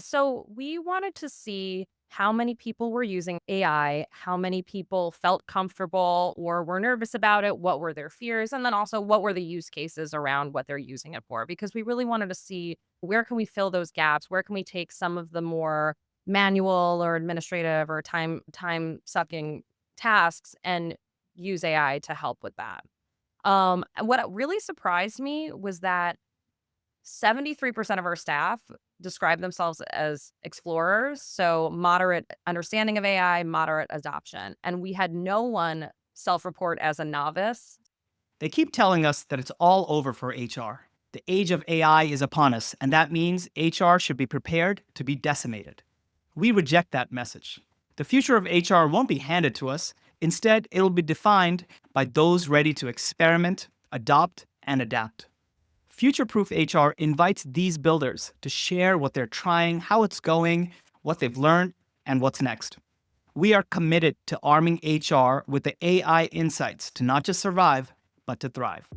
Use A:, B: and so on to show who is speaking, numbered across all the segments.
A: So we wanted to see how many people were using AI, how many people felt comfortable or were nervous about it, what were their fears, and then also what were the use cases around what they're using it for, because we really wanted to see where can we fill those gaps, where can we take some of the more manual or administrative or time sucking tasks and use AI to help with that. What really surprised me was that 73% of our staff describe themselves as explorers, so moderate understanding of AI, moderate adoption, and we had no one self-report as a novice.
B: They keep telling us that it's all over for HR. The age of AI is upon us, and that means HR should be prepared to be decimated. We reject that message. The future of HR won't be handed to us. Instead, it'll be defined by those ready to experiment, adopt, and adapt. Future Proof HR invites these builders to share what they're trying, how it's going, what they've learned, and what's next. We are committed to arming HR with the AI insights to not just survive, but to thrive.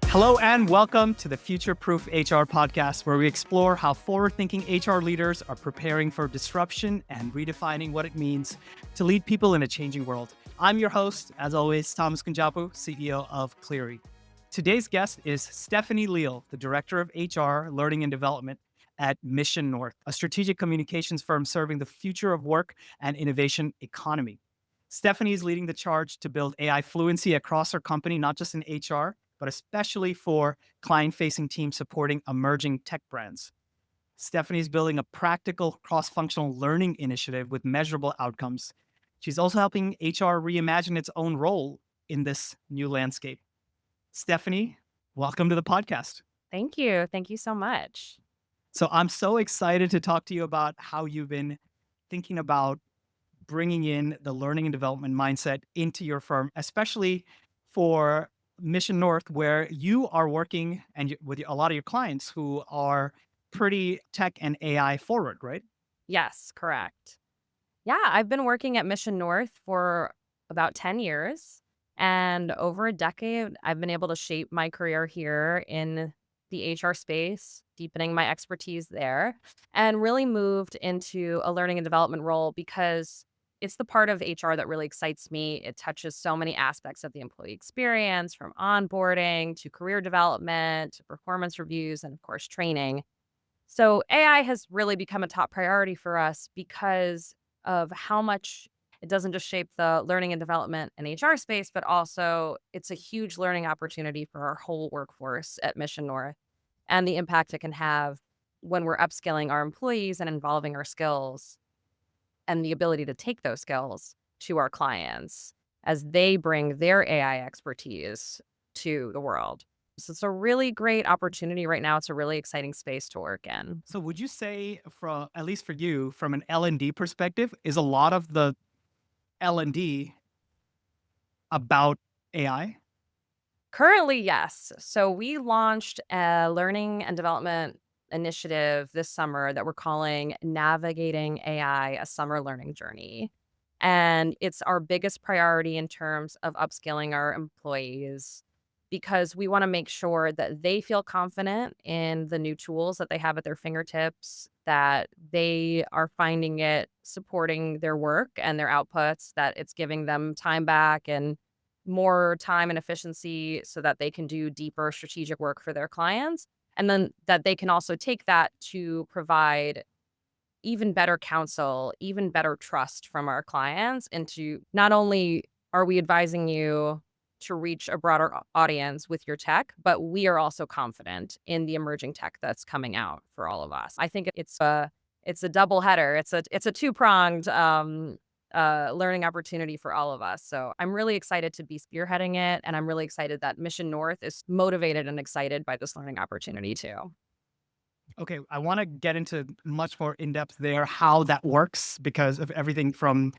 B: Hello and welcome to the Future Proof HR podcast, where we explore how forward-thinking HR leaders are preparing for disruption and redefining what it means to lead people in a changing world. I'm your host, as always, Thomas Kunjappu, CEO of Cleary. Today's guest is Stephanie Leal, the Director of HR, Learning and Development at Mission North, a strategic communications firm serving the future of work and innovation economy. Stephanie is leading the charge to build AI fluency across her company, not just in HR, but especially for client-facing teams supporting emerging tech brands. Stephanie is building a practical cross-functional learning initiative with measurable outcomes. She's also helping HR reimagine its own role in this new landscape. Stephanie, welcome to the podcast.
A: Thank you. Thank you so much.
B: So I'm so excited to talk to you about how you've been thinking about bringing in the learning and development mindset into your firm, especially for Mission North, where you are working and with a lot of your clients who are pretty tech and AI forward, right?
A: Yes, correct. Yeah, I've been working at Mission North for about 10 years, and over a decade, I've been able to shape my career here in the HR space, deepening my expertise there, and really moved into a learning and development role because it's the part of HR that really excites me. It touches so many aspects of the employee experience, from onboarding to career development to performance reviews and, of course, training. So AI has really become a top priority for us because of how much it doesn't just shape the learning and development and HR space, but also it's a huge learning opportunity for our whole workforce at Mission North and the impact it can have when we're upskilling our employees and involving our skills and the ability to take those skills to our clients as they bring their AI expertise to the world. So it's a really great opportunity right now. It's a really exciting space to work in.
B: So would you say, from at least for you, from an L&D perspective, is a lot of the L&D about AI?
A: Currently, yes. So we launched a learning and development initiative this summer that we're calling Navigating AI, a Summer Learning Journey. And it's our biggest priority in terms of upskilling our employees because we want to make sure that they feel confident in the new tools that they have at their fingertips, that they are finding it supporting their work and their outputs, that it's giving them time back and more time and efficiency so that they can do deeper strategic work for their clients. And then that they can also take that to provide even better counsel, even better trust from our clients into not only are we advising you to reach a broader audience with your tech, but we are also confident in the emerging tech that's coming out for all of us. I think it's a double header. It's a two-pronged learning opportunity for all of us. So I'm really excited to be spearheading it, and I'm really excited that Mission North is motivated and excited by this learning opportunity too.
B: Okay, I want to get into much more in depth there, how that works, because of everything from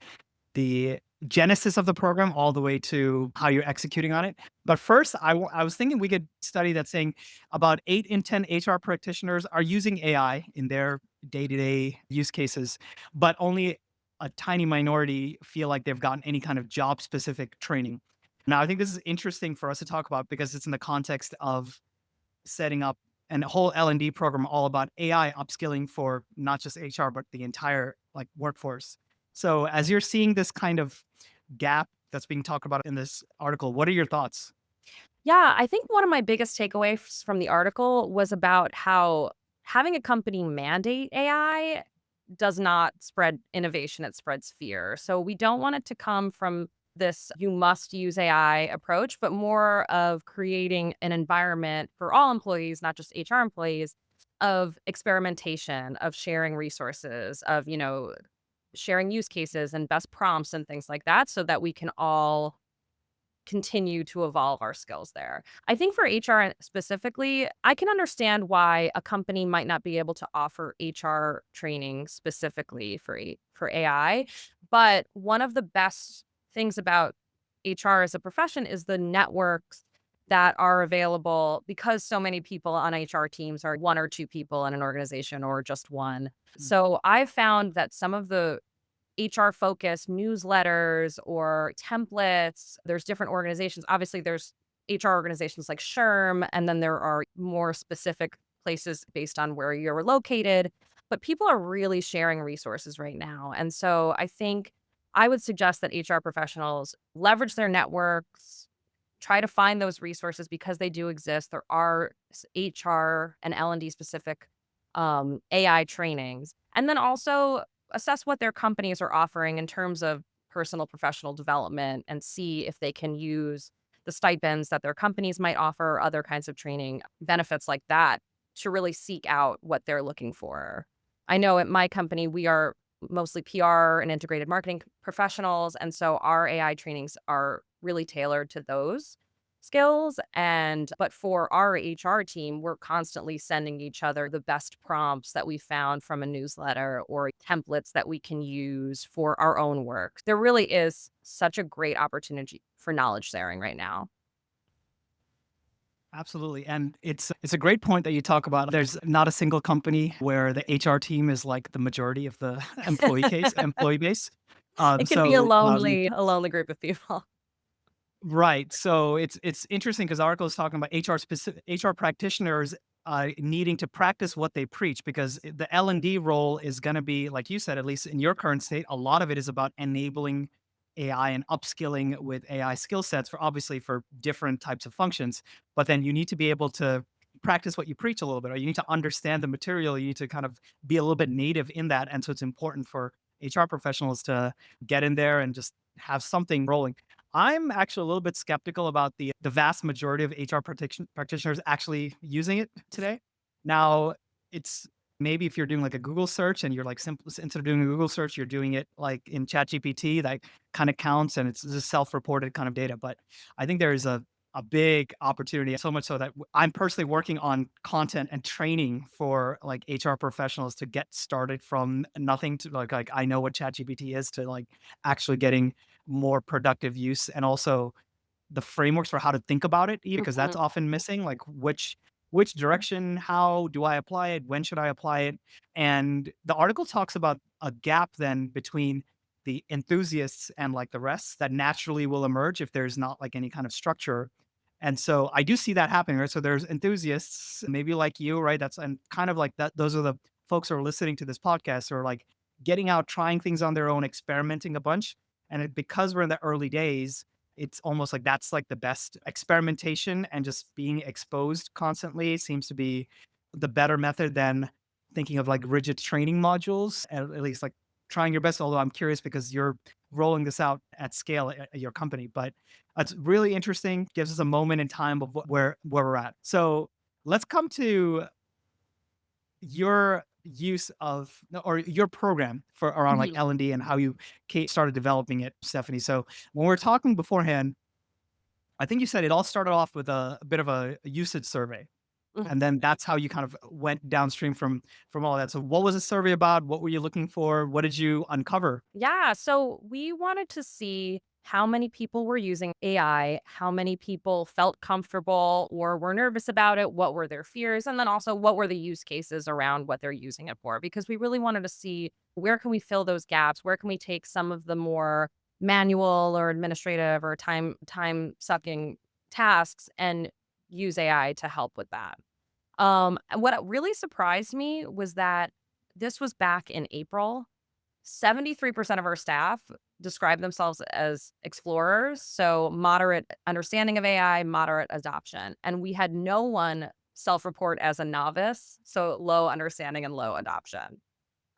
B: the genesis of the program all the way to how you're executing on it. But first, I was thinking we could study that saying about 8 in 10 HR practitioners are using AI in their day-to-day use cases, but only a tiny minority feel like they've gotten any kind of job-specific training. Now, I think this is interesting for us to talk about because it's in the context of setting up a whole L&D program all about AI upskilling for not just HR but the entire like workforce. So as you're seeing this kind of gap that's being talked about in this article, what are your thoughts?
A: Yeah, I think one of my biggest takeaways from the article was about how having a company mandate AI does not spread innovation, it spreads fear. So we don't want it to come from this you must use AI approach, but more of creating an environment for all employees, not just HR employees, of experimentation, of sharing resources, of, sharing use cases and best prompts and things like that so that we can all continue to evolve our skills there. I think for HR specifically, I can understand why a company might not be able to offer HR training specifically for AI, but one of the best things about HR as a profession is the networks that are available because so many people on HR teams are one or two people in an organization or just one.
B: Mm.
A: So I've found that some of the HR focused newsletters or templates. There's different organizations. Obviously, there's HR organizations like SHRM, and then there are more specific places based on where you're located. But people are really sharing resources right now. And so I think I would suggest that HR professionals leverage their networks, try to find those resources because they do exist. There are HR and L&D specific AI trainings. And then also assess what their companies are offering in terms of personal professional development and see if they can use the stipends that their companies might offer, or other kinds of training benefits like that to really seek out what they're looking for. I know at my company, we are mostly PR and integrated marketing professionals. And so our AI trainings are really tailored to those skills. But for our HR team, we're constantly sending each other the best prompts that we found from a newsletter or templates that we can use for our own work. There really is such a great opportunity for knowledge sharing right now.
B: Absolutely. And it's a great point that you talk about. There's not a single company where the HR team is like the majority of the employee base.
A: It can be
B: So
A: a lonely group of people.
B: right. So it's interesting because the article is talking about HR practitioners needing to practice what they preach because the L&D role is going to be, like you said, at least in your current state, a lot of it is about enabling AI and upskilling with AI skill sets for obviously for different types of functions. But then you need to be able to practice what you preach a little bit, or you need to understand the material. You need to kind of be a little bit native in that. And so it's important for HR professionals to get in there and just have something rolling. I'm actually a little bit skeptical about the vast majority of HR practitioners actually using it today. Now, it's maybe if you're doing like a Google search and you're like simple instead of doing a Google search, you're doing it like in ChatGPT, that kind of counts and it's just self-reported kind of data. But I think there is a big opportunity, so much so that I'm personally working on content and training for like HR professionals to get started from nothing to like I know what ChatGPT is to like actually getting more productive use and also the frameworks for how to think about it because that's
A: Mhm.
B: often missing like which direction, how do I apply it, when should I apply it? And the article talks about a gap then between the enthusiasts and like the rest that naturally will emerge if there's not like any kind of structure. And so I do see that happening, right? So there's enthusiasts maybe like you, right? That's and kind of like that those are the folks who are listening to this podcast or like getting out, trying things on their own, experimenting a bunch. And because we're in the early days, it's almost like that's like the best experimentation and just being exposed constantly seems to be the better method than thinking of like rigid training modules, at least like trying your best. Although I'm curious because you're rolling this out at scale at your company, but it's really interesting, gives us a moment in time of where we're at. So let's come to your use of or your program for around like
A: Mhm.
B: L&D and how you started developing it, Stephanie. So when we are talking beforehand, I think you said it all started off with a bit of a usage survey,
A: Mhm.
B: and then that's how you kind of went downstream from all that. So what was the survey about? What were you looking for? What did you uncover?
A: Yeah, so we wanted to see how many people were using AI, how many people felt comfortable or were nervous about it, what were their fears, and then also what were the use cases around what they're using it for because we really wanted to see where can we fill those gaps, where can we take some of the more manual or administrative or time sucking tasks and use AI to help with that. What really surprised me was that this was back in April. 73% of our staff describe themselves as explorers, so moderate understanding of AI, moderate adoption, and we had no one self-report as a novice, so low understanding and low adoption.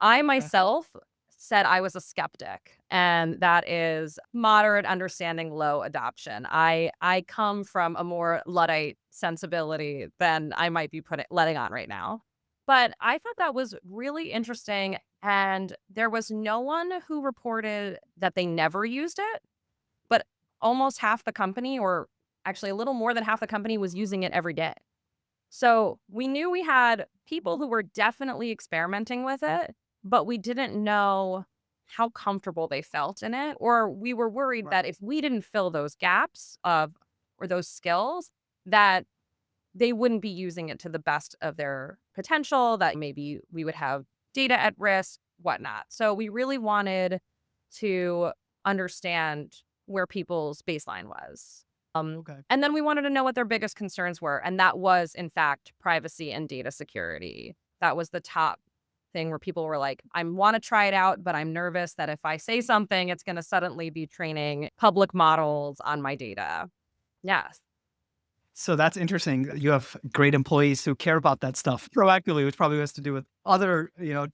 A: I
B: Okay.
A: myself said I was a skeptic, and that is moderate understanding, low adoption. I come from a more Luddite sensibility than I might be letting on right now. But I thought that was really interesting, and there was no one who reported that they never used it, but almost half the company, or actually a little more than half the company, was using it every day. So, we knew we had people who were definitely experimenting with it, but we didn't know how comfortable they felt in it, or we were worried
B: Right.
A: that if we didn't fill those gaps of or those skills, that they wouldn't be using it to the best of their potential, that maybe we would have data at risk, whatnot. So, we really wanted to understand where people's baseline was.
B: Okay.
A: And then we wanted to know what their biggest concerns were, and that was, in fact, privacy and data security. That was the top thing where people were like, "I wanna try it out, but I'm nervous that if I say something, it's gonna suddenly be training public models on my data." Yes.
B: So that's interesting. You have great employees who care about that stuff proactively, which probably has to do with other,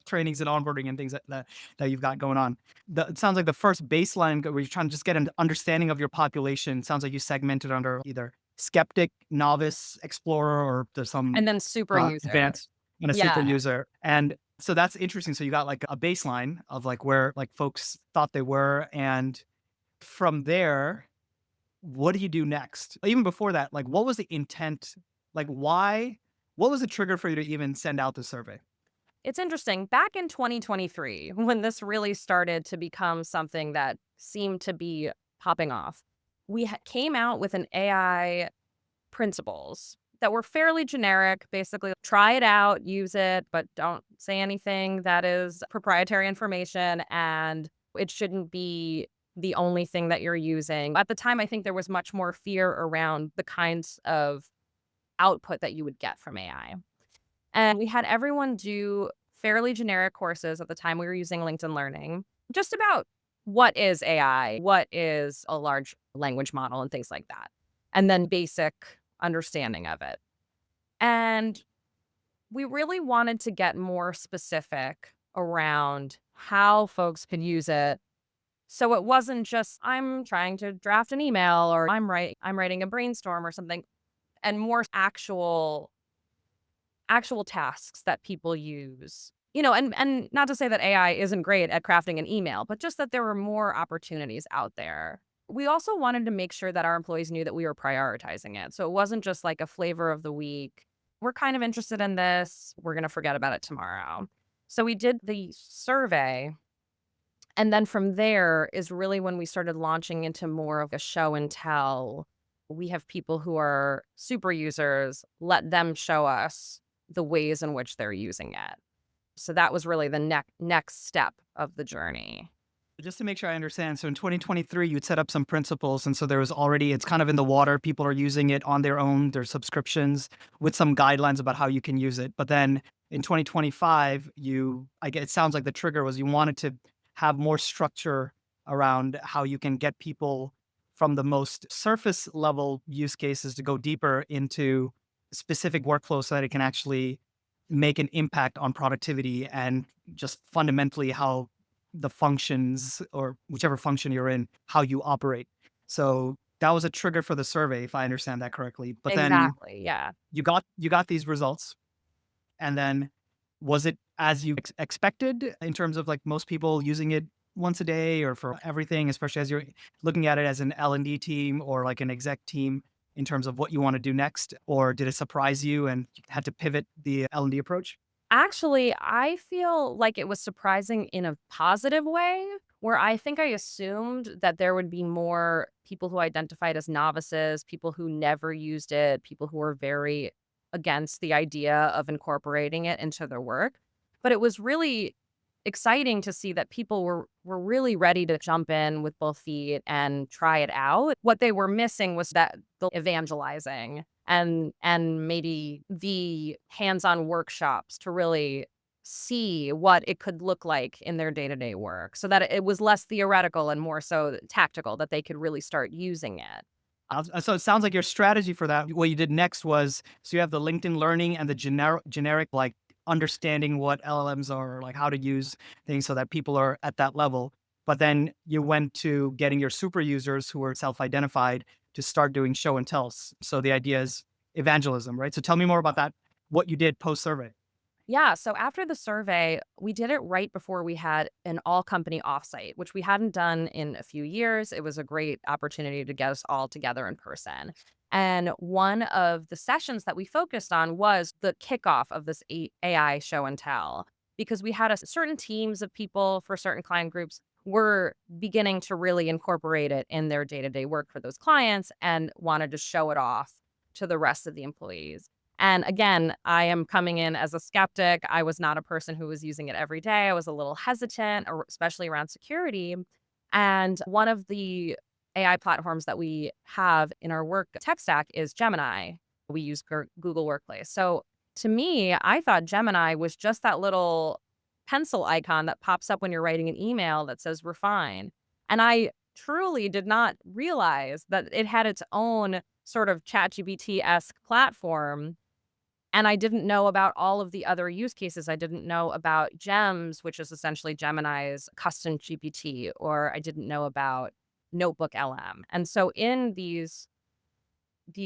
B: trainings and onboarding and things that you've got going on. It sounds like the first baseline where you're trying to just get an understanding of your population. Sounds like you segmented under either skeptic, novice, explorer, or there's some
A: And then super user.
B: advanced and a super
A: Yeah.
B: user. And so that's interesting. So you got like a baseline of like where like folks thought they were, and from there what do you do next? Even before that, like, what was the intent? Like, why? What was the trigger for you to even send out the survey?
A: It's interesting. Back in 2023, when this really started to become something that seemed to be popping off, we came out with an AI principles that were fairly generic. Basically, try it out, use it, but don't say anything that is proprietary information. And it shouldn't be the only thing that you're using. At the time, I think there was much more fear around the kinds of output that you would get from AI. And we had everyone do fairly generic courses. At the time, we were using LinkedIn Learning, just about what is AI, what is a large language model, and things like that, and then basic understanding of it. And we really wanted to get more specific around how folks could use it. So it wasn't just I'm trying to draft an email, or I'm writing a brainstorm or something, and more actual tasks that people use. And not to say that AI isn't great at crafting an email, but just that there were more opportunities out there. We also wanted to make sure that our employees knew that we were prioritizing it. So it wasn't just like a flavor of the week. We're kind of interested in this. We're going to forget about it tomorrow. So we did the survey. And then from there is really when we started launching into more of a show and tell. We have people who are super users, let them show us the ways in which they're using it. So that was really the next step of the journey.
B: Just to make sure I understand, so in 2023, you'd set up some principles, and so there was already it's kind of in the water. People are using it on their own, their subscriptions, with some guidelines about how you can use it. But then in 2025, I get it sounds like the trigger was you wanted to have more structure around how you can get people from the most surface level use cases to go deeper into specific workflows so that it can actually make an impact on productivity and just fundamentally how the functions or whichever function you're in, how you operate. So that was a trigger for the survey, if I understand that correctly. But then
A: Exactly. Yeah.
B: you got these results, and then was it as you expected in terms of like most people using it once a day or for everything, especially as you're looking at it as an L&D team or like an exec team in terms of what you want to do next, or did it surprise you and you had to pivot the L&D approach?
A: Actually, I feel like it was surprising in a positive way, where I think I assumed that there would be more people who identified as novices, people who never used it, people who were very against the idea of incorporating it into their work. But it was really exciting to see that people were really ready to jump in with both feet and try it out. What they were missing was that the evangelizing and maybe the hands-on workshops to really see what it could look like in their day-to-day work so that it was less theoretical and more so tactical, that they could really start using it.
B: So it sounds like your strategy for that, what you did next was, so you have the LinkedIn Learning and the generic like understanding what LLMs are, like how to use things so that people are at that level. But then you went to getting your super users who are self-identified to start doing show and tells. So the idea is evangelism, right? So tell me more about that, what you did post survey.
A: Yeah, so after the survey, we did it right before we had an all company offsite, which we hadn't done in a few years. It was a great opportunity to get us all together in person. And one of the sessions that we focused on was the kickoff of this AI show and tell, because we had a certain teams of people for certain client groups were beginning to really incorporate it in their day-to-day work for those clients and wanted to show it off to the rest of the employees. And again, I am coming in as a skeptic. I was not a person who was using it every day. I was a little hesitant, especially around security. And one of the AI platforms that we have in our work tech stack is Gemini. We use Google Workplace. So to me, I thought Gemini was just that little pencil icon that pops up when you're writing an email that says refine. And I truly did not realize that it had its own sort of ChatGPT-esque platform, and I didn't know about all of the other use cases. I didn't know about GEMS, which is essentially Gemini's custom GPT, or I didn't know about Notebook LM. And so in these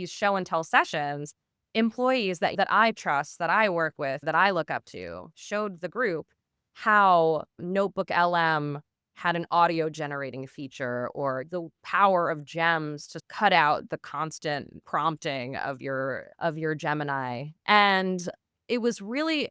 A: show and tell sessions, employees that I trust, that I work with, that I look up to, showed the group how Notebook LM had an audio generating feature, or the power of gems to cut out the constant prompting of your Gemini. And it was really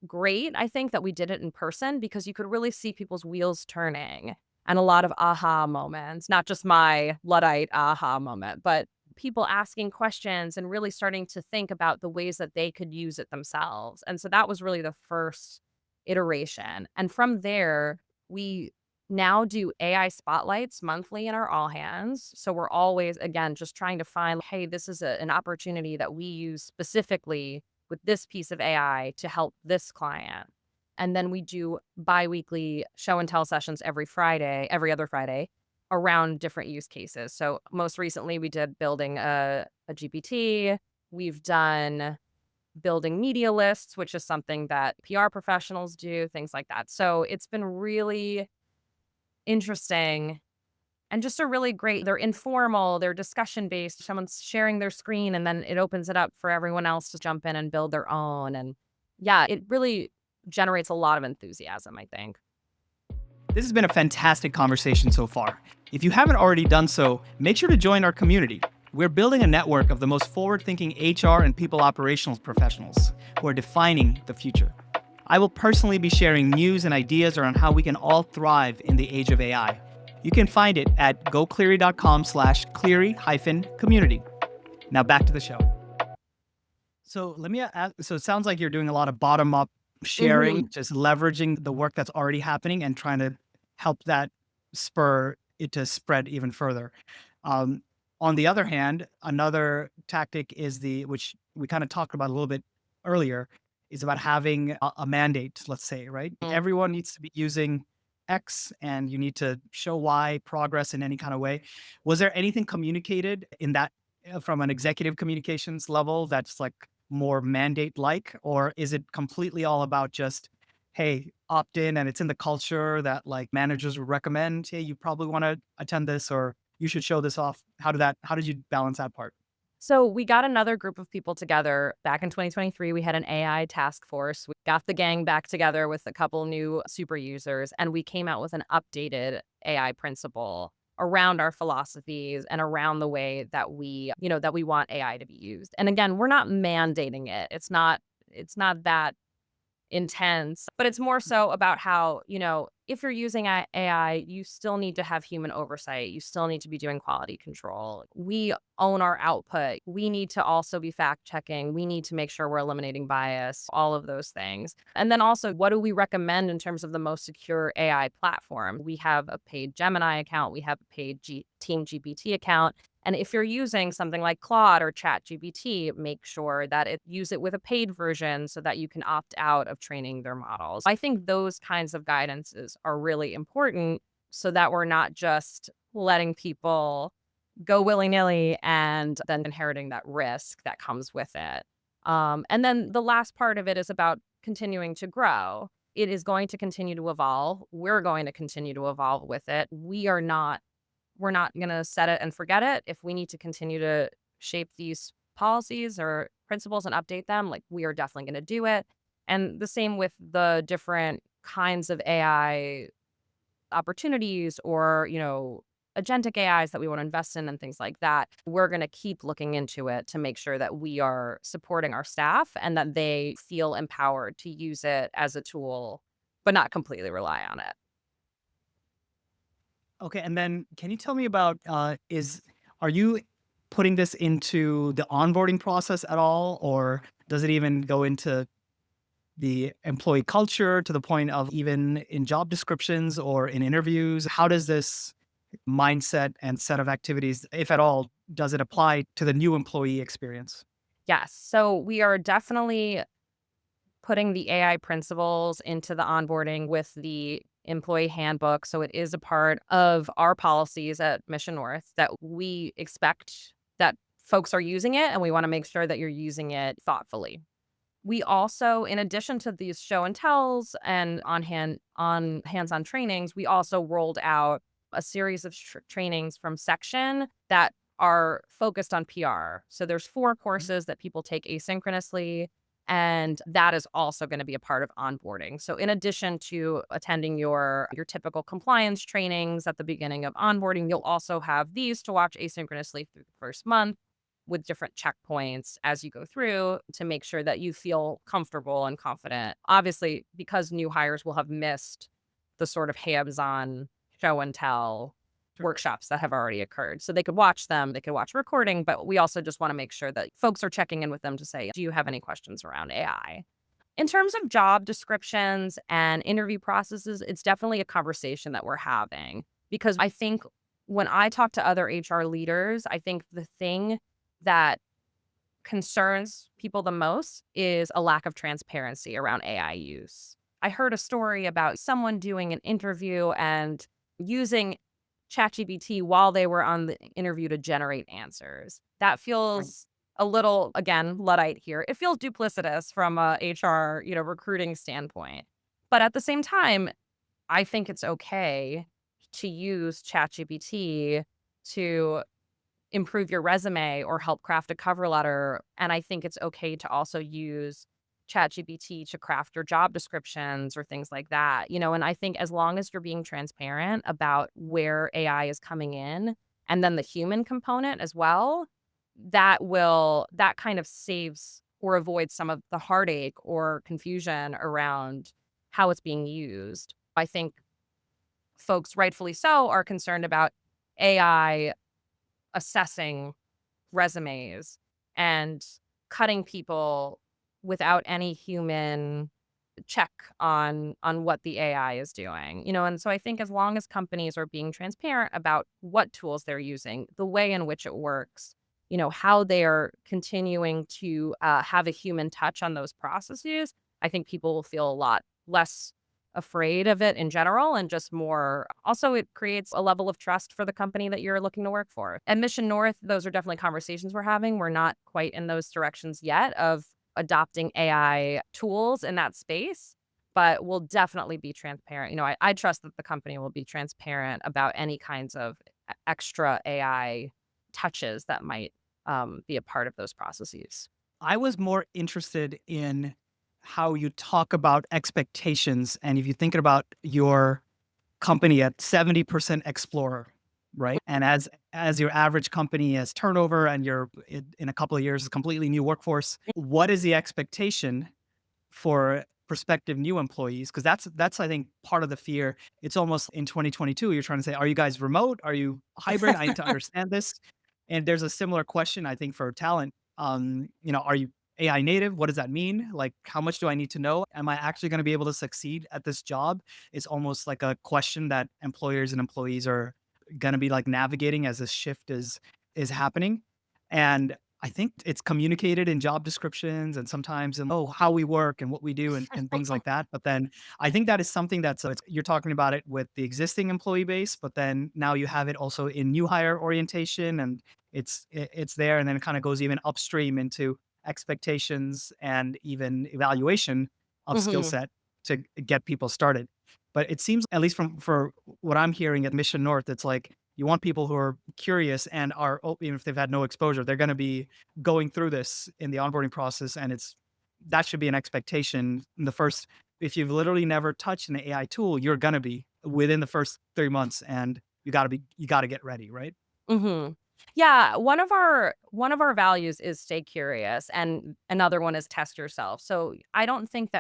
A: great, I think, that we did it in person because you could really see people's wheels turning and a lot of aha moments, not just my Luddite aha moment, but people asking questions and really starting to think about the ways that they could use it themselves. And so that was really the first iteration. And from there, we now do AI spotlights monthly in our all hands. So we're always, again, just trying to find, hey, this is an opportunity that we use specifically with this piece of AI to help this client. And then we do biweekly show and tell sessions every other Friday around different use cases. So most recently, we did building a GPT. We've done building media lists, which is something that PR professionals do, things like that. So it's been really interesting and just a really great, they're informal, they're discussion based. Someone's sharing their screen and then it opens it up for everyone else to jump in and build their own. And yeah, it really generates a lot of enthusiasm, I think.
B: This has been a fantastic conversation so far. If you haven't already done so, make sure to join our community. We're building a network of the most forward-thinking HR and people operations professionals who are defining the future. I will personally be sharing news and ideas around how we can all thrive in the age of AI. You can find it at gocleary.com/Cleary-community. Now back to the show. So let me ask, so it sounds like you're doing a lot of bottom-up sharing, just leveraging the work that's already happening and trying to help that spur it to spread even further. Um, on the other hand, another tactic is which we kind of talked about a little bit earlier, is about having a mandate, let's say, right?
A: Mhm.
B: Everyone needs to be using X and you need to show Y progress in any kind of way. Was there anything communicated in that from an executive communications level that's like more mandate like, or is it completely all about just, hey, opt in and it's in the culture that like managers would recommend, hey, you probably want to attend this or you should show this off? How did you balance that part?
A: So we got another group of people together back in 2023. We had an AI task force. We got the gang back together with a couple new super users, and we came out with an updated AI principle around our philosophies and around the way that that we want AI to be used. And again, we're not mandating it. It's not that intense, but it's more so about how, if you're using AI, you still need to have human oversight. You still need to be doing quality control. We own our output. We need to also be fact checking. We need to make sure we're eliminating bias, all of those things. And then also, what do we recommend in terms of the most secure AI platform? We have a paid Gemini account, we have a paid Team GPT account. And if you're using something like Claude or ChatGPT, make sure that use it with a paid version so that you can opt out of training their models. I think those kinds of guidances are really important so that we're not just letting people go willy-nilly and then inheriting that risk that comes with it. And then the last part of it is about continuing to grow. It is going to continue to evolve. We're going to continue to evolve with it. We're not gonna set it and forget it. If we need to continue to shape these policies or principles and update them, like, we are definitely gonna do it. And the same with the different kinds of AI opportunities or, agentic AIs that we wanna invest in and things like that. We're gonna keep looking into it to make sure that we are supporting our staff and that they feel empowered to use it as a tool, but not completely rely on it.
B: Okay, and then can you tell me about is are you putting this into the onboarding process at all, or does it even go into the employee culture to the point of even in job descriptions or in interviews? How does this mindset and set of activities, if at all, does it apply to the new employee experience?
A: Yes. So we are definitely putting the AI principles into the onboarding with the employee handbook. So it is a part of our policies at Mission North that we expect that folks are using it, and we want to make sure that you're using it thoughtfully. We also, in addition to these show and tells and on hands-on trainings, we also rolled out a series of trainings from Section that are focused on PR. So there's 4 courses that people take asynchronously, and that is also gonna be a part of onboarding. So in addition to attending your typical compliance trainings at the beginning of onboarding, you'll also have these to watch asynchronously through the first month with different checkpoints as you go through to make sure that you feel comfortable and confident. Obviously, because new hires will have missed the sort of hands-on show and tell
B: Sure.
A: workshops that have already occurred. So they could watch them, they could watch a recording, but we also just want to make sure that folks are checking in with them to say, do you have any questions around AI? In terms of job descriptions and interview processes, it's definitely a conversation that we're having because I think when I talk to other HR leaders, I think the thing that concerns people the most is a lack of transparency around AI use. I heard a story about someone doing an interview and using ChatGPT while they were on the interview to generate answers. That
B: Right.
A: feels a little, again, Luddite here. It feels duplicitous from a HR, recruiting standpoint. But at the same time, I think it's okay to use ChatGPT to improve your resume or help craft a cover letter. And I think it's okay to also use ChatGPT to craft your job descriptions or things like that. And I think as long as you're being transparent about where AI is coming in and then the human component as well, that kind of saves or avoids some of the heartache or confusion around how it's being used. I think folks rightfully so are concerned about AI assessing resumes and cutting people without any human check on what the AI is doing. And so I think as long as companies are being transparent about what tools they're using, the way in which it works, how they are continuing to have a human touch on those processes, I think people will feel a lot less afraid of it in general and just more also it creates a level of trust for the company that you're looking to work for. At Mission North, those are definitely conversations we're having. We're not quite in those directions yet of adopting AI tools in that space, but we'll definitely be transparent. I trust that the company will be transparent about any kinds of extra AI touches that might be a part of those processes.
B: I was more interested in how you talk about expectations, and if you think about your company at 70% explorer, right? And as your average company has turnover and you're in a couple of years a completely new workforce, what is the expectation for prospective new employees, because that's I think part of the fear. It's almost in 2022, you're trying to say, are you guys remote? Are you hybrid? I need to understand this. And there's a similar question I think for talent. Are you AI native? What does that mean? Like, how much do I need to know? Am I actually going to be able to succeed at this job? It's almost like a question that employers and employees are going to be like navigating as this shift is happening. And I think it's communicated in job descriptions and sometimes in how we work and what we do and things like that. But then I think that is something that's you're talking about it with the existing employee base, but then now you have it also in new hire orientation, and it's there, and then it kind of goes even upstream into expectations and even evaluation of skill
A: Hmm.
B: set to get people started. But it seems, at least from for what I'm hearing at Mission North, it's like you want people who are curious and are even if they've had no exposure, they're going to be going through this in the onboarding process, and it's that should be an expectation in the first. If you've literally never touched an AI tool, you're going to be within the first 3 months, and you got to get ready, right?
A: Hmm. Yeah, one of our values is stay curious, and another one is test yourself. So I don't think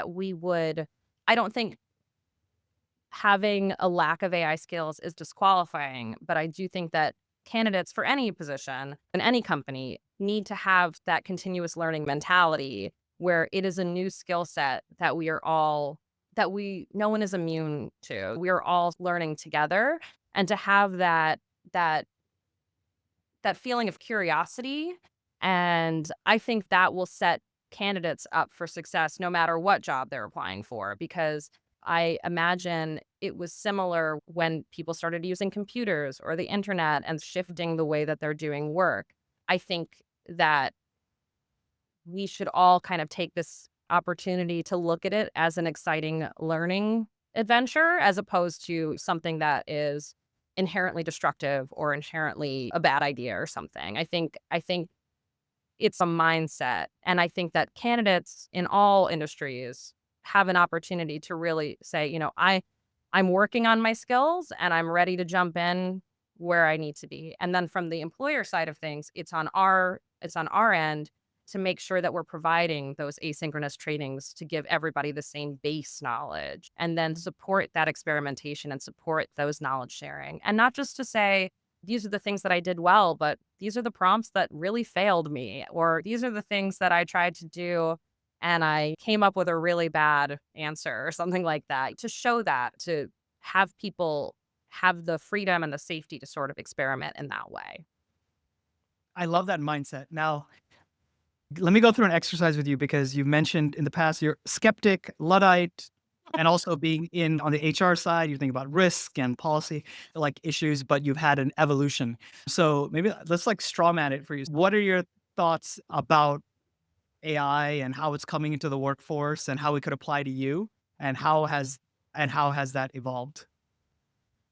A: having a lack of AI skills is disqualifying, but I do think that candidates for any position in any company need to have that continuous learning mentality where it is a new skill set that we are all that we no one is immune to. We are all learning together, and to have that that feeling of curiosity, and I think that will set candidates up for success no matter what job they're applying for, because I imagine it was similar when people started using computers or the internet and shifting the way that they're doing work. I think that we should all kind of take this opportunity to look at it as an exciting learning adventure as opposed to something that is inherently destructive or inherently a bad idea or something. I think it's a mindset, and I think that candidates in all industries have an opportunity to really say, I'm working on my skills and I'm ready to jump in where I need to be. And then from the employer side of things, it's on our end to make sure that we're providing those asynchronous trainings to give everybody the same base knowledge and then support that experimentation and support those knowledge sharing. And not just to say, these are the things that I did well, but these are the prompts that really failed me, or these are the things that I tried to do and I came up with a really bad answer or something like that. To show that, to have people have the freedom and the safety to sort of experiment in that way.
B: I love that mindset. Now, let me go through an exercise with you because you've mentioned in the past you're skeptic, Luddite, and also being in on the HR side, you think about risk and policy like issues, but you've had an evolution. So maybe let's like straw man it for you. What are your thoughts about AI and how it's coming into the workforce and how it could apply to you? And how has that evolved?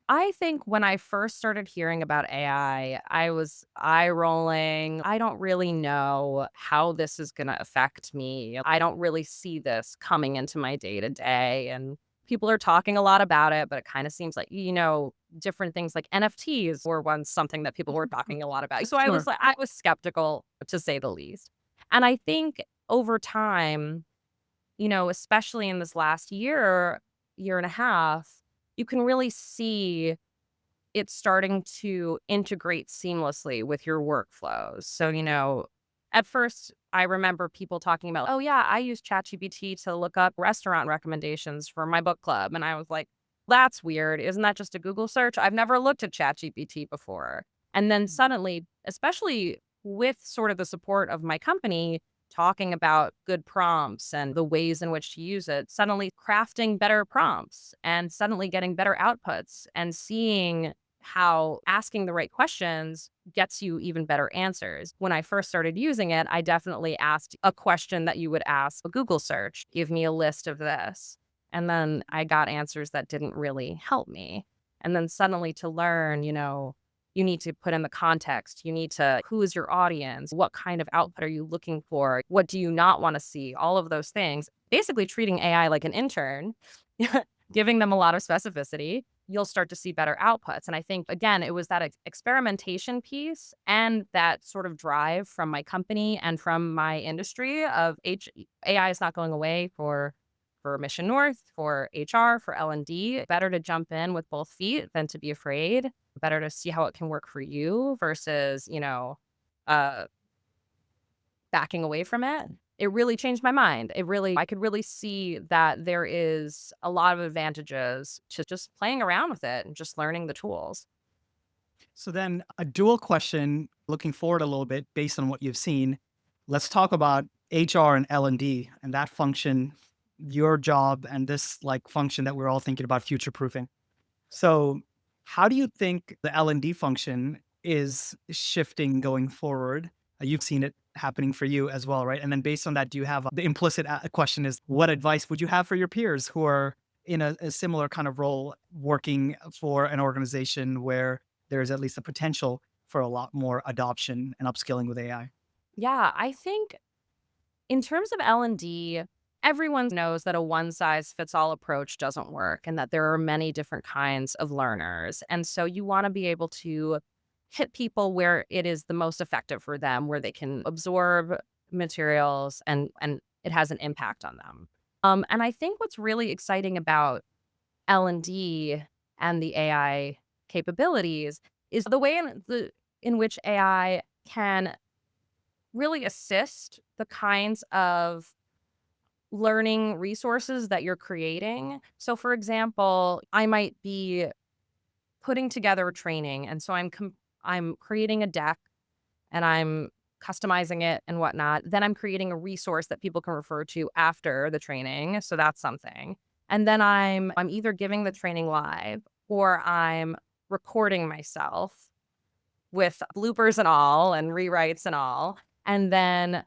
A: I think when I first started hearing about AI, I was eye rolling. I don't really know how this is going to affect me. I don't really see this coming into my day to day. And people are talking a lot about it, but it kind of seems like, different things like NFTs were once something that people were talking a lot about. So
B: Sure.
A: I was skeptical to say the least. And I think over time, especially in this last year and a half, you can really see it starting to integrate seamlessly with your workflows. So, at first, I remember people talking about, oh, yeah, I use ChatGPT to look up restaurant recommendations for my book club. And I was like, that's weird. Isn't that just a Google search? I've never looked at ChatGPT before. And then suddenly, especially with sort of the support of my company, talking about good prompts and the ways in which to use it, suddenly crafting better prompts and suddenly getting better outputs and seeing how asking the right questions gets you even better answers. When I first started using it, I definitely asked a question that you would ask a Google search, give me a list of this. And then I got answers that didn't really help me. And then suddenly to learn, you need to put in the context. You need to, who is your audience? What kind of output are you looking for? What do you not want to see? All of those things. Basically treating AI like an intern, giving them a lot of specificity, you'll start to see better outputs. And I think, again, it was that experimentation piece and that sort of drive from my company and from my industry of AI is not going away for Mission North, for HR, for L&D. Better to jump in with both feet than to be afraid. Better to see how it can work for you versus, uh, backing away from it. It really changed my mind. I could really see that there is a lot of advantages to just playing around with it and just learning the tools.
B: So then a dual question, looking forward a little bit based on what you've seen. Let's talk about HR and L&D and that function, your job and this like function that we're all thinking about future proofing. So how do you think the L&D function is shifting going forward? You've seen it happening for you as well, right? And then based on that, do you have the implicit question is what advice would you have for your peers who are in a similar kind of role working for an organization where there's at least a potential for a lot more adoption and upskilling with AI?
A: Yeah, I think in terms of L&D, everyone knows that a one size fits all approach doesn't work and that there are many different kinds of learners. And so you want to be able to hit people where it is the most effective for them, where they can absorb materials and it has an impact on them. And I think what's really exciting about L&D and the AI capabilities is the way in which AI can really assist the kinds of learning resources that you're creating. So, for example, I might be putting together a training, and so I'm creating a deck and I'm customizing it and whatnot. Then I'm creating a resource that people can refer to after the training. So that's something. And then I'm either giving the training live or I'm recording myself with bloopers and all and rewrites and all. And then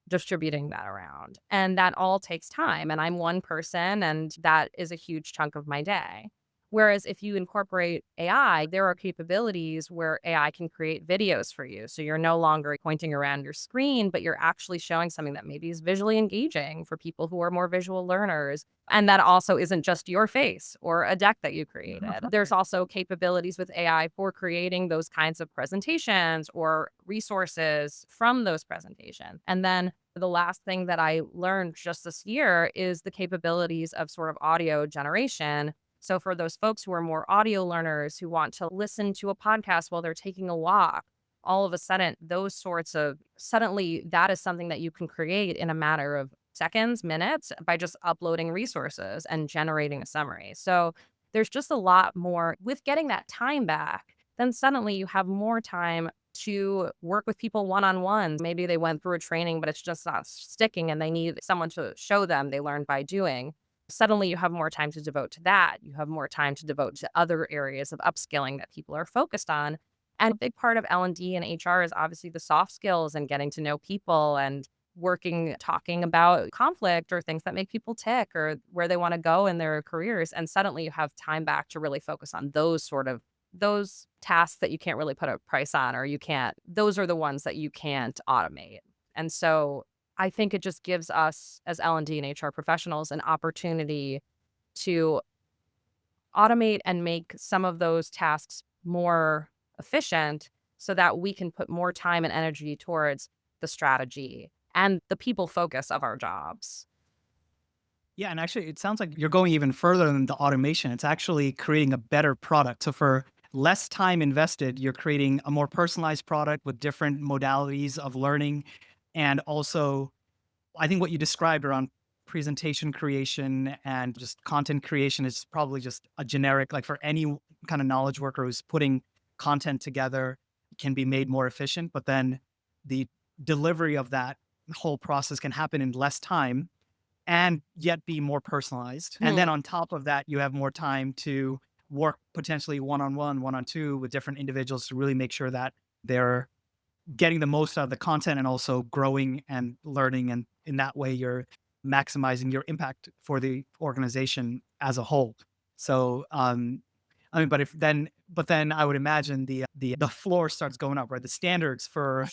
A: distributing that around. And that all takes time. And I'm one person, and that is a huge chunk of my day. Whereas if you incorporate AI, there are capabilities where AI can create videos for you. So you're no longer pointing around your screen, but you're actually showing something that maybe is visually engaging for people who are more visual learners. And that also isn't just your face or a deck that you created. There's also capabilities with AI for creating those kinds of presentations or resources from those presentations. And then the last thing that I learned just this year is the capabilities of sort of audio generation. So for those folks who are more audio learners who want to listen to a podcast while they're taking a walk, all of a sudden, suddenly that is something that you can create in a matter of seconds, minutes by just uploading resources and generating a summary. So there's just a lot more with getting that time back. Then suddenly you have more time to work with people one on one. Maybe they went through a training, but it's just not sticking and they need someone to show them they learned by doing. Suddenly, you have more time to devote to that. You have more time to devote to other areas of upskilling that people are focused on. And a big part of L&D and HR is obviously the soft skills and getting to know people and talking about conflict or things that make people tick or where they want to go in their careers. And suddenly you have time back to really focus on those tasks that you can't really put a price on, or those are the ones that you can't automate. And so I think it just gives us as L&D and HR professionals an opportunity to automate and make some of those tasks more efficient so that we can put more time and energy towards the strategy and the people focus of our jobs.
B: Yeah, and actually, it sounds like you're going even further than the automation. It's actually creating a better product. So for less time invested, you're creating a more personalized product with different modalities of learning. And also, I think what you described around presentation creation and just content creation is probably just a generic, like for any kind of knowledge worker who's putting content together can be made more efficient. But then the delivery of that whole process can happen in less time and yet be more personalized. And then
A: Mhm.
B: on top of that, you have more time to work potentially one on one, one on two with different individuals to really make sure that they're getting the most out of the content and also growing and learning. And in that way, you're maximizing your impact for the organization as a whole. So, I mean, but then I would imagine the floor starts going up, right? The standards for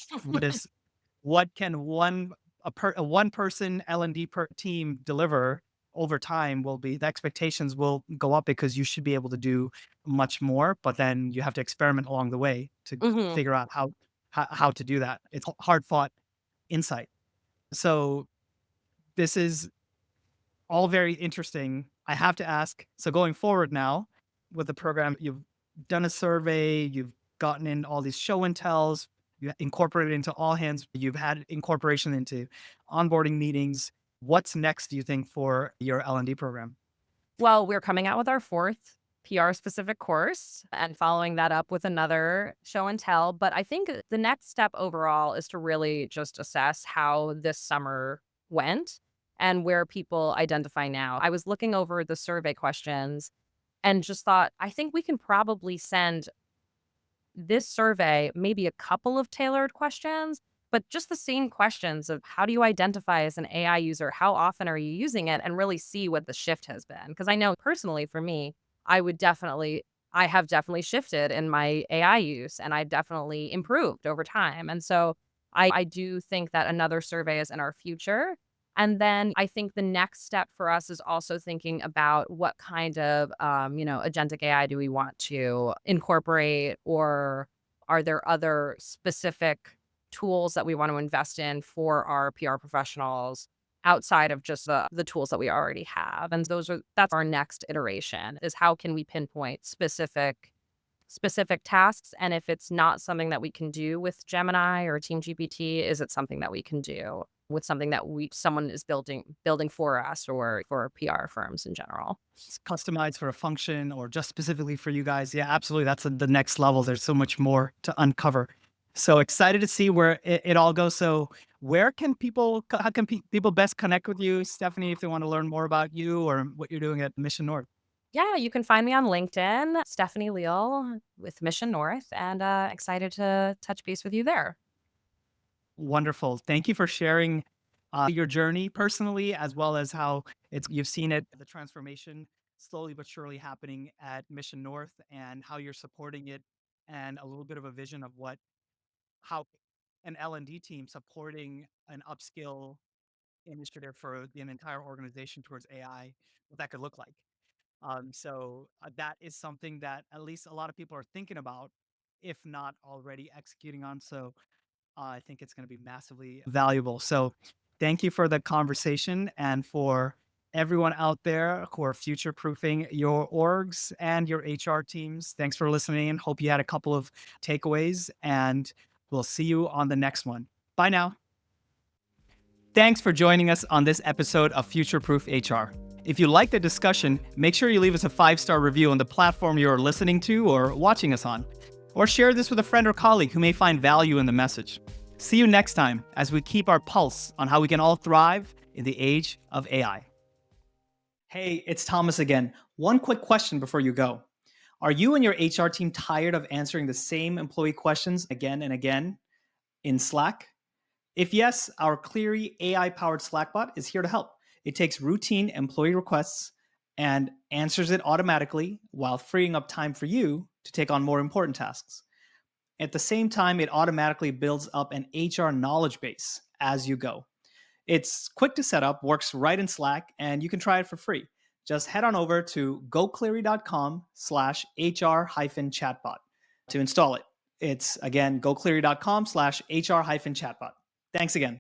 B: what can a one person L&D team deliver over time will be the expectations will go up because you should be able to do much more, but then you have to experiment along the way to
A: Mhm.
B: figure out how to do that. It's hard fought insight. So this is All very interesting. I have to ask, so going forward now with the program, you've done a survey, you've gotten in all these show and tells, you incorporated into all hands, you've had incorporation into onboarding meetings. What's next, do you think, for your L&D program?
A: Well, we're coming out with our 4th PR specific course and following that up with another show and tell. But I think the next step overall is to really just assess how this summer went and where people identify now. I was looking over the survey questions and just thought, I think we can probably send this survey maybe a couple of tailored questions, but just the same questions of how do you identify as an AI user? How often are you using it? And really see what the shift has been. Because I know personally for me, I would definitely, I have definitely shifted in my AI use and I've definitely improved over time. And so I do think that another survey is in our future. And then I think the next step for us is also thinking about what kind of, agentic AI do we want to incorporate, or are there other specific tools that we want to invest in for our PR professionals outside of just the tools that we already have. And that's our next iteration is how can we pinpoint specific tasks, and if it's not something that we can do with Gemini or Team GPT, is it something that we can do with something that we someone is building for us or for PR firms in general.
B: It's customized for a function or just specifically for you guys. Yeah, absolutely. That's the next level. There's so much more to uncover. So excited to see where it all goes. So where can how can people best connect with you, Stephanie, if they want to learn more about you or what you're doing at Mission North?
A: Yeah, you can find me on LinkedIn, Stephanie Leal with Mission North, and excited to touch base with you there.
B: Wonderful. Thank you for sharing your journey personally, as well as how you've seen the transformation slowly but surely happening at Mission North, and how you're supporting it, and a little bit of a vision of how an L&D team supporting an upskill initiative for an entire organization towards AI, what that could look like. That is something that at least a lot of people are thinking about, if not already executing on. So I think it's going to be massively valuable. So thank you for the conversation, and for everyone out there who are future proofing your orgs and your HR teams. Thanks for listening. Hope you had a couple of takeaways, and we'll see you on the next one. Bye now. Thanks for joining us on this episode of Future Proof HR. If you like the discussion, make sure you leave us a 5-star review on the platform you're listening to or watching us on, or share this with a friend or colleague who may find value in the message. See you next time as we keep our pulse on how we can all thrive in the age of AI. Hey, it's Thomas again. One quick question before you go. Are you and your HR team tired of answering the same employee questions again and again in Slack? If yes, our Cleary AI-powered Slack bot is here to help. It takes routine employee requests and answers it automatically while freeing up time for you to take on more important tasks. At the same time, it automatically builds up an HR knowledge base as you go. It's quick to set up, works right in Slack, and you can try it for free. Just head on over to gocleary.com/HR-chatbot to install it. It's again, gocleary.com/HR-chatbot. Thanks again.